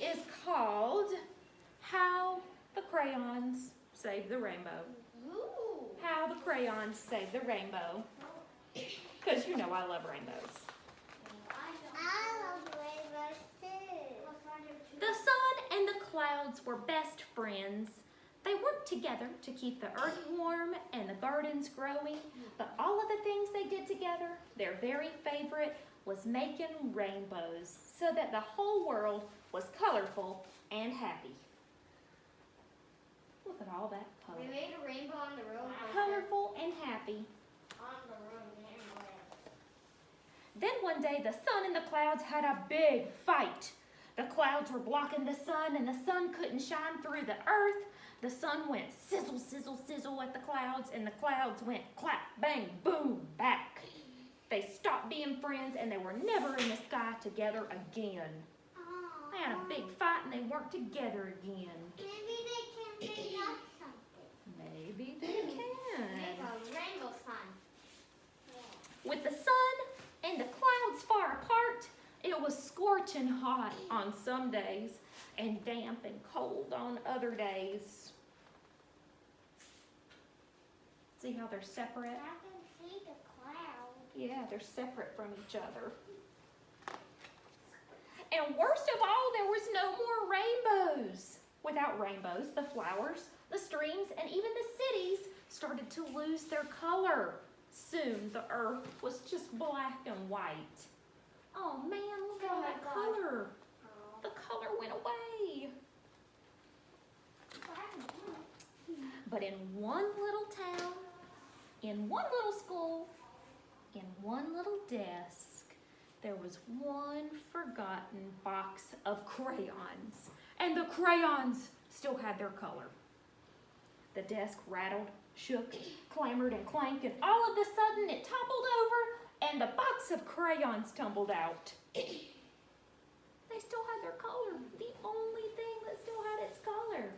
is called How the Crayons Saved the Rainbow. Ooh. How the Crayons Saved the Rainbow. Because you know I love rainbows. I love rainbows too. The sun and the clouds were best friends. They worked together to keep the earth warm and the gardens growing, but all of the things they did together, their very favorite was making rainbows so that the whole world was colorful and happy. Look at all that color. We made a rainbow on the road. Colorful and happy. On the road. Then one day the sun and the clouds had a big fight. The clouds were blocking the sun and the sun couldn't shine through the earth. The sun went sizzle, sizzle, sizzle at the clouds and the clouds went clap, bang, boom, back. They stopped being friends and they were never in the sky together again. They had a big fight and they weren't together again. Maybe they can make up something. Maybe they can. Make a rainbow sun. With the sun and the clouds far apart, it was scorching hot on some days and damp and cold on other days. See how they're separate? I can see the clouds. Yeah, they're separate from each other. And worst of all, there was no more rainbows. Without rainbows, the flowers, the streams, and even the cities started to lose their color. Soon the earth was just black and white. Oh man, look at all that color. The color went away. But in one little town, in one little school, in one little desk, there was one forgotten box of crayons. And the crayons still had their color. The desk rattled, shook, clamored, and clanked, and all of a sudden it toppled over and the box of crayons tumbled out. They still had their color, the only thing that still had its color.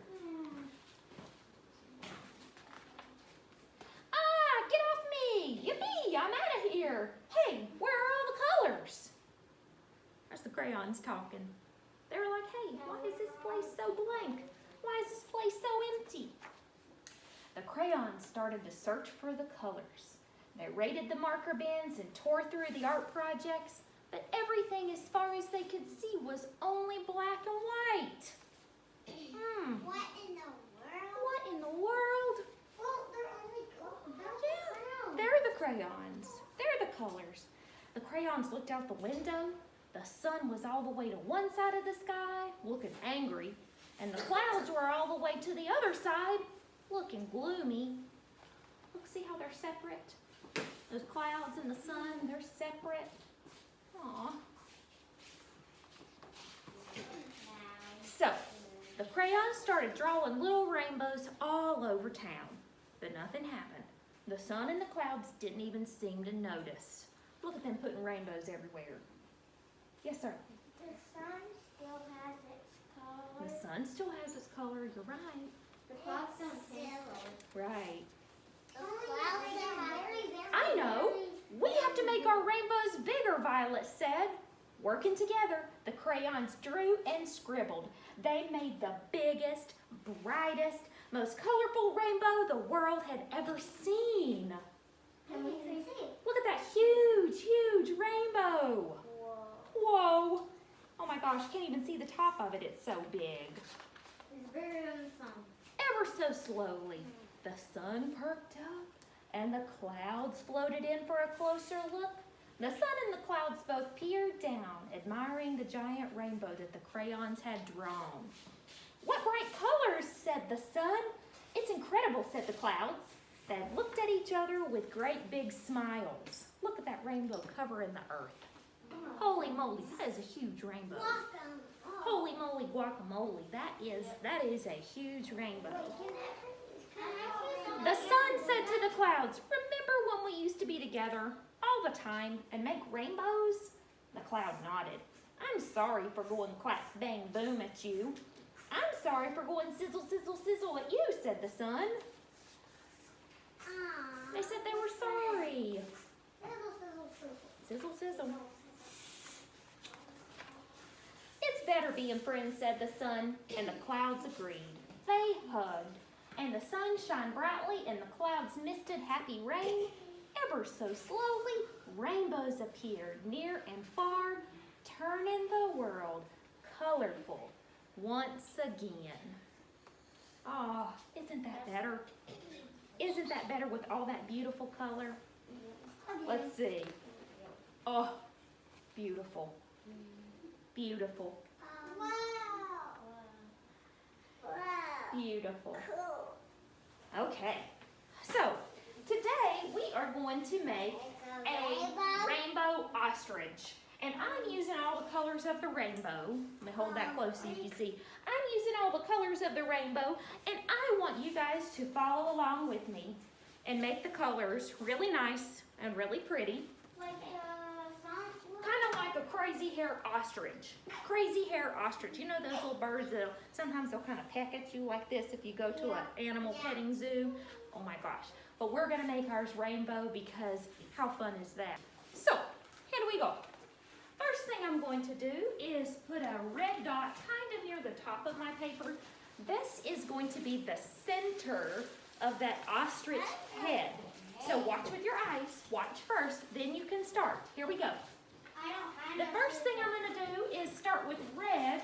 Ah, get off me! Yippee, I'm out of here. Hey, where are all the colors? That's the crayons talking. They were like, hey, why is this place so blank? Why is this place so empty? The crayons started to search for the colors. They raided the marker bins and tore through the art projects, but everything as far as they could see was only black and white. What in the world? What in the world? Well, they're only gold. Yeah, they're the crayons. They're the colors. The crayons looked out the window. The sun was all the way to one side of the sky, looking angry, and the clouds were all the way to the other side, looking gloomy. Look, see how they're separate? Those clouds and the sun, they're separate. Aw. So, the crayons started drawing little rainbows all over town, but nothing happened. The sun and the clouds didn't even seem to notice. Look at them putting rainbows everywhere. Yes, sir. The sun still has its color. The sun still has its color, you're right. The clouds don't change. Right. The clouds are very, very, I know. We have to make our rainbows bigger, Violet said. Working together, the crayons drew and scribbled. They made the biggest, brightest, most colorful rainbow the world had ever seen. Can we see? Look at that huge, huge rainbow. Whoa. Whoa. Oh my gosh, can't even see the top of it. It's so big. It's bigger than the sun. Ever so slowly, the sun perked up and the clouds floated in for a closer look. The sun and the clouds both peered down, admiring the giant rainbow that the crayons had drawn. What bright colors, said the sun. It's incredible, said the clouds. They looked at each other with great big smiles. Look at that rainbow covering the earth. Holy moly, that is a huge rainbow. Holy moly guacamole, that is a huge rainbow. The sun said to the clouds, remember when we used to be together all the time and make rainbows? The cloud nodded. I'm sorry for going clap, bang, boom at you. I'm sorry for going sizzle, sizzle, sizzle at you, said the sun. They said they were sorry. Sizzle, sizzle. It's better being friends, said the sun, and the clouds agreed. They hugged, and the sun shined brightly, and the clouds misted happy rain. Ever so slowly, rainbows appeared near and far, turning the world colorful once again. Oh, isn't that better? Isn't that better with all that beautiful color? Let's see. Oh, beautiful. Beautiful. Wow. Wow. Beautiful. Cool. Okay, so today we are going to make a rainbow ostrich. And I'm using all the colors of the rainbow. Let me hold that close so you can see. I'm using all the colors of the rainbow, and I want you guys to follow along with me and make the colors really nice and really pretty. Like Kind of like a crazy hair ostrich. Crazy hair ostrich. You know those little birds that sometimes they'll kind of peck at you like this if you go to an animal petting zoo? Oh my gosh. But we're going to make ours rainbow because how fun is that? So, here we go. First thing I'm going to do is put a red dot kind of near the top of my paper. This is going to be the center of that ostrich head. So watch with your eyes. Watch first, then you can start. Here we go. The first thing I'm going to do is start with red,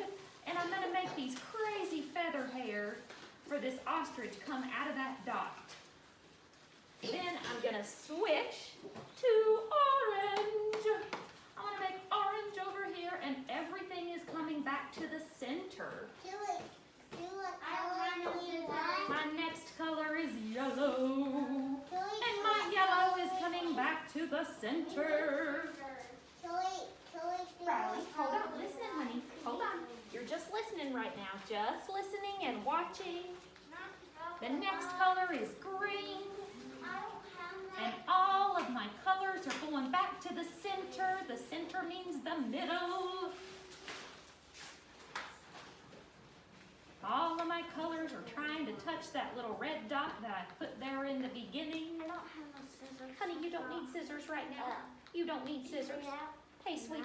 and I'm going to make these crazy feather hair for this ostrich come out of that dot. Then I'm going to switch to orange. I'm going to make orange over here, and everything is coming back to the center. My next color is yellow, and my yellow is coming back to the center. Riley, hold on, listen, honey, hold on. You're just listening right now, just listening and watching. The next color is green, and all of my colors are going back to the center. The center means the middle. All of my colors are trying to touch that little red dot that I put there in the beginning. Honey, you don't need scissors right now. You don't need scissors. Hey, sweetie,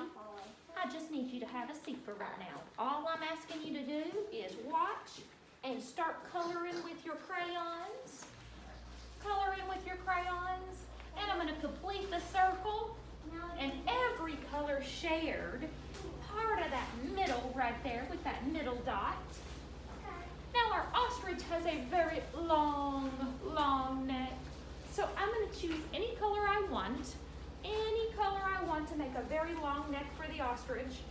I just need you to have a seat for right now. All I'm asking you to do is watch and start coloring with your crayons. Color in with your crayons. And I'm going to complete the circle. And every color shared part of that middle right there with that middle dot. Now our ostrich has a very long, long neck. So I'm going to choose any color I want. Any color I want to make a very long neck for the ostrich.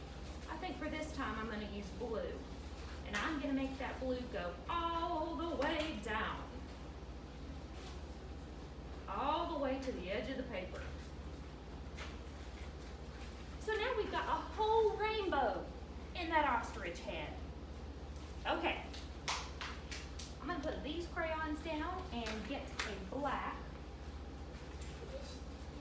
I think for this time I'm going to use blue. And I'm going to make that blue go all the way down. All the way to the edge of the paper. So now we've got a whole rainbow in that ostrich head. Okay. I'm going to put these crayons down and get a black.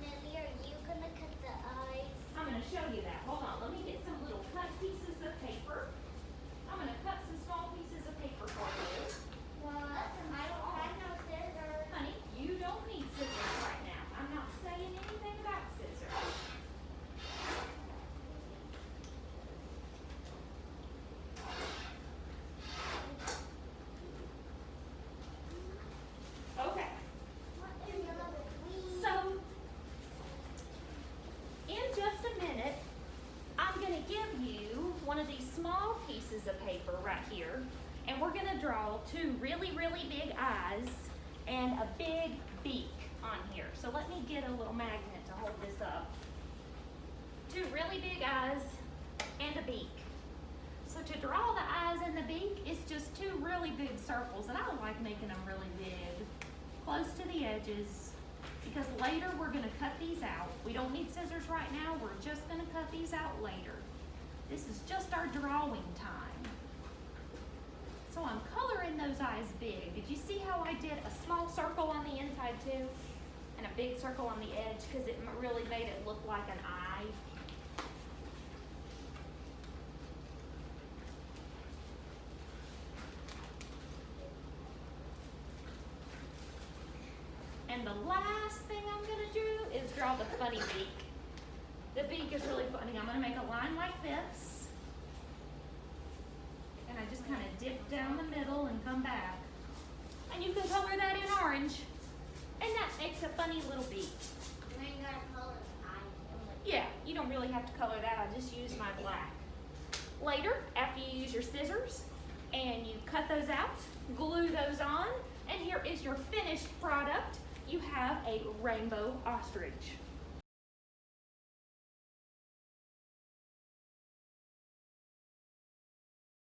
Millie, are you gonna cut the eyes? I'm going to show you that. Hold on. Let me get some little cut pieces of paper. I'm going to cut some small pieces of paper for you. What? I don't have no scissors. Honey, you don't need scissors right now. I'm not saying anything about scissors. Okay. So, in just a minute, I'm going to give you one of these small pieces of paper right here, and we're going to draw two really, really big eyes and a big beak on here. So let me get a little magnet to hold this up. Two really big eyes and a beak. So to draw the eyes and the beak, it's just two really big circles, and I like making them really big, close to the edges, because later we're going to cut these out. We don't need scissors right now, we're just going to cut these out later. This is just our drawing time. So I'm coloring those eyes big. Did you see how I did a small circle on the inside too? And a big circle on the edge, because it really made it look like an eye. And the last thing I'm going to do is draw the funny beak. The beak is really funny. I'm going to make a line like this. come back. And you can color that in orange. And that makes a funny little beak. You ain't gotta color the eyes. Yeah, you don't really have to color that. I just use my black. Later, after you use your scissors and you cut those out, glue those on, and here is your finished product. You have a rainbow ostrich.